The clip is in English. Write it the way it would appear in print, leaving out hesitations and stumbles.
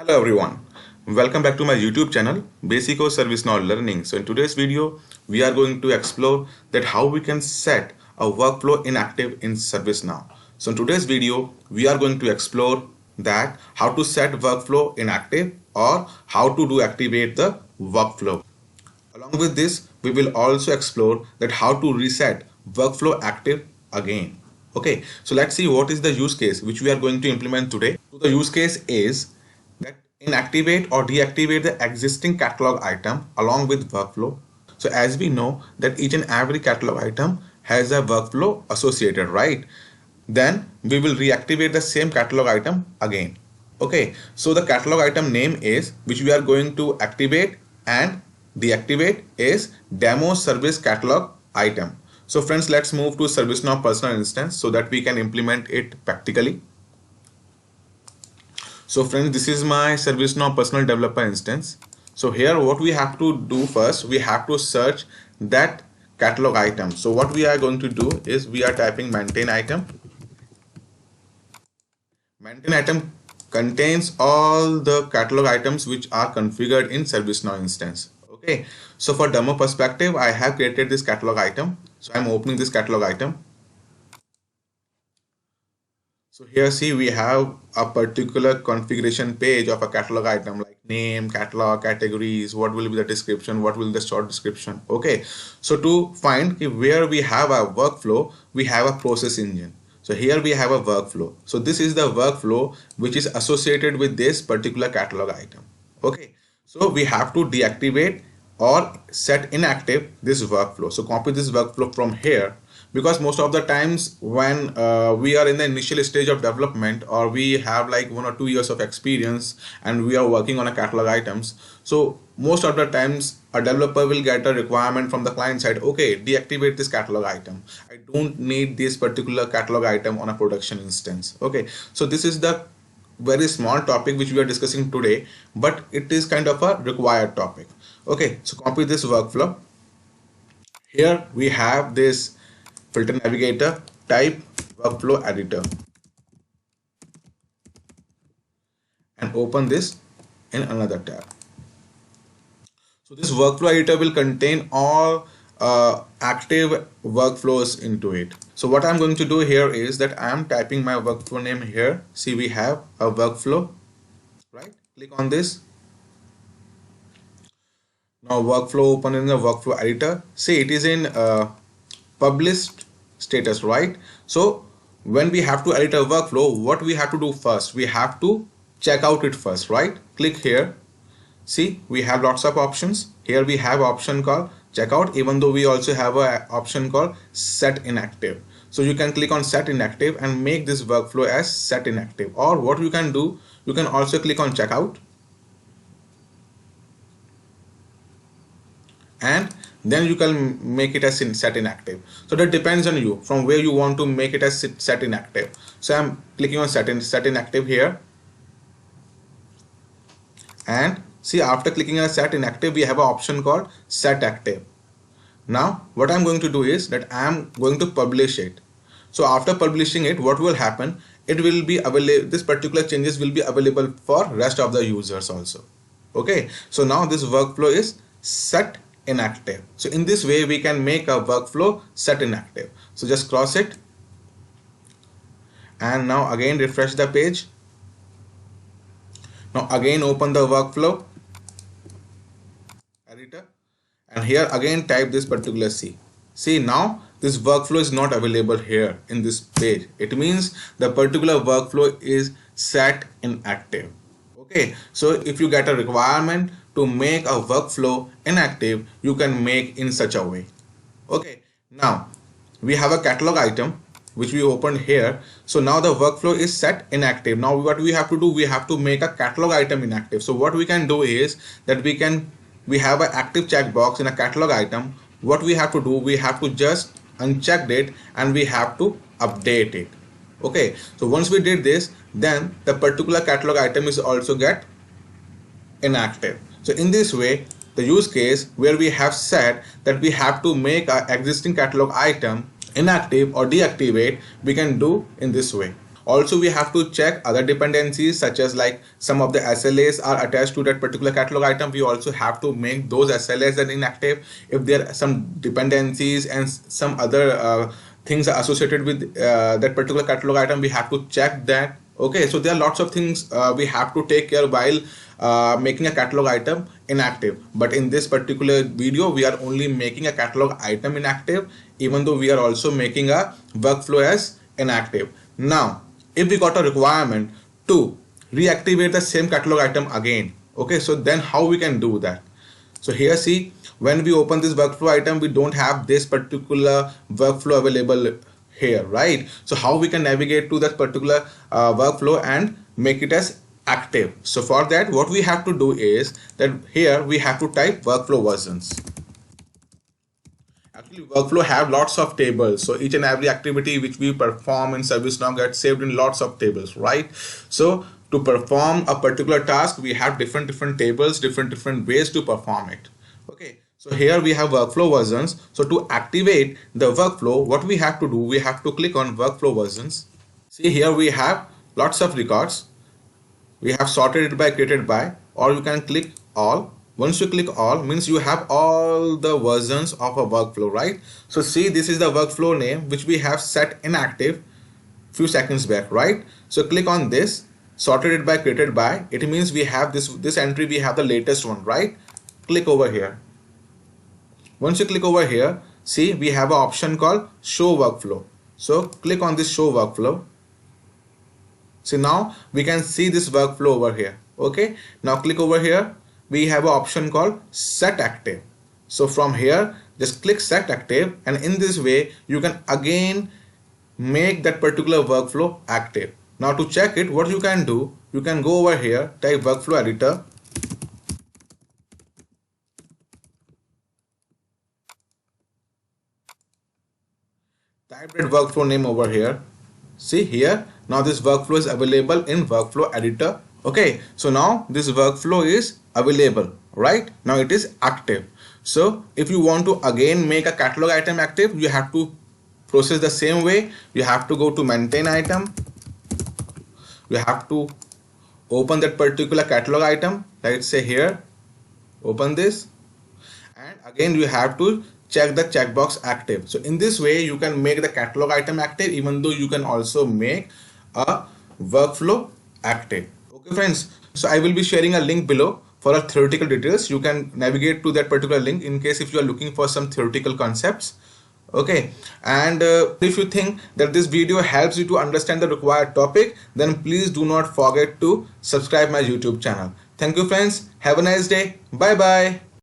Hello everyone, welcome back to my YouTube channel Basico ServiceNow Learning. So in today's video we are going to explore that how we can set a workflow inactive in ServiceNow. So in today's video we are going to explore that how to set workflow inactive or how to activate the workflow. Along with this we will also explore that how to reset workflow active again. Okay, so let's see what is the use case which we are going to implement today. So the use case is that inactivate or deactivate the existing catalog item along with workflow. So as we know that each and every catalog item has a workflow associated, right? Then we will reactivate the same catalog item again. Okay, so the catalog item name is which we are going to activate and deactivate is demo service catalog item. So friends, let's move to ServiceNow personal instance so that we can implement it practically. So friends, this is my ServiceNow personal developer instance. So here what we have to do first, we have to search that catalog item. So what we are going to do is we are typing maintain item. Maintain item contains all the catalog items which are configured in ServiceNow instance. Okay, so for demo perspective, I have created this catalog item. So I'm opening this catalog item. So here see we have a particular configuration page of a catalog item like name, catalog, categories, what will be the description, what will be the short description. Okay, so to find where we have a workflow, we have a process engine. So here we have a workflow. So this is the workflow which is associated with this particular catalog item. Okay, so we have to deactivate or set inactive this workflow. So copy this workflow from here, because most of the times when we are in the initial stage of development or we have like 1 or 2 years of experience and we are working on a catalog items, so most of the times a developer will get a requirement from the client side, okay, deactivate this catalog item, I don't need this particular catalog item on a production instance. Okay, so this is the very small topic which we are discussing today, but it is kind of a required topic. Okay, so copy this workflow. Here we have this filter navigator, type workflow editor and open this in another tab. So this workflow editor will contain all active workflows into it. So what I'm going to do here is that I'm typing my workflow name here. See, we have a workflow, right? Click on this. Now workflow open in the workflow editor. See, it is in published status, right? So when we have to edit a workflow, what we have to do first, we have to check out it first, right? Click here. See, we have lots of options. Here we have option called checkout, even though we also have a option called set inactive. So you can click on set inactive and make this workflow as set inactive. Or what you can do, you can also click on checkout and then you can make it as set inactive. So that depends on you from where you want to make it as set inactive. So I'm clicking on set inactive here, and see, after clicking on set inactive, we have an option called set active. Now what I'm going to do is that I'm going to publish it. So after publishing it, what will happen, it will be available, this particular changes will be available for rest of the users also. Okay, so now this workflow is set inactive. So in this way we can make a workflow set inactive. So just cross it and now again refresh the page. Now again open the workflow editor and here again type this particular C. See, now this workflow is not available here in this page. It means the particular workflow is set inactive. Okay, so if you get a requirement to make a workflow inactive, you can make in such a way. Okay, now we have a catalog item which we opened here. So now the workflow is set inactive. Now what we have to do, we have to make a catalog item inactive. So what we can do is that we have an active checkbox in a catalog item. What we have to do, we have to just uncheck it and we have to update it. Okay, so once we did this, then the particular catalog item is also get inactive. So in this way, the use case where we have said that we have to make our existing catalog item inactive or deactivate, we can do in this way. Also, we have to check other dependencies, such as like some of the SLAs are attached to that particular catalog item. We also have to make those SLAs that inactive. If there are some dependencies and some other things are associated with that particular catalog item, we have to check that. Okay, so there are lots of things we have to take care while making a catalog item inactive. But in this particular video, we are only making a catalog item inactive, even though we are also making a workflow as inactive. Now, if we got a requirement to reactivate the same catalog item again, okay, so then how we can do that? So here, see, when we open this workflow item, we don't have this particular workflow available here, right? So how we can navigate to that particular workflow and make it as active? So for that, what we have to do is that here we have to type workflow versions. Actually, workflow have lots of tables, so each and every activity which we perform in ServiceNow gets saved in lots of tables, right? So to perform a particular task, we have different tables, different ways to perform it. Okay, so here we have workflow versions. So to activate the workflow, what we have to do, we have to click on workflow versions. See, here we have lots of records. We have sorted it by, created by, or you can click all. Once you click all, means you have all the versions of a workflow, right? So see, this is the workflow name which we have set inactive few seconds back, right? So click on this, sorted it by, created by. It means we have this entry, we have the latest one, right? Click over here. Once you click over here, see, we have an option called show workflow. So click on this show workflow. So now we can see this workflow over here. Okay, now click over here. We have an option called set active. So from here, just click set active, and in this way you can again make that particular workflow active. Now to check it, what you can do, you can go over here, type workflow editor, type that workflow name over here. See here, now this workflow is available in workflow editor. Okay, so now this workflow is available, right? Now it is active. So if you want to again make a catalog item active, you have to process the same way. You have to go to maintain item. You have to open that particular catalog item. Let's say here, open this, and again you have to check the checkbox active. So in this way you can make the catalog item active, even though you can also make a workflow active. Okay friends, so I will be sharing a link below for a theoretical details. You can navigate to that particular link in case if you are looking for some theoretical concepts. Okay, and if you think that this video helps you to understand the required topic, then please do not forget to subscribe my YouTube channel. Thank you friends, have a nice day, bye bye.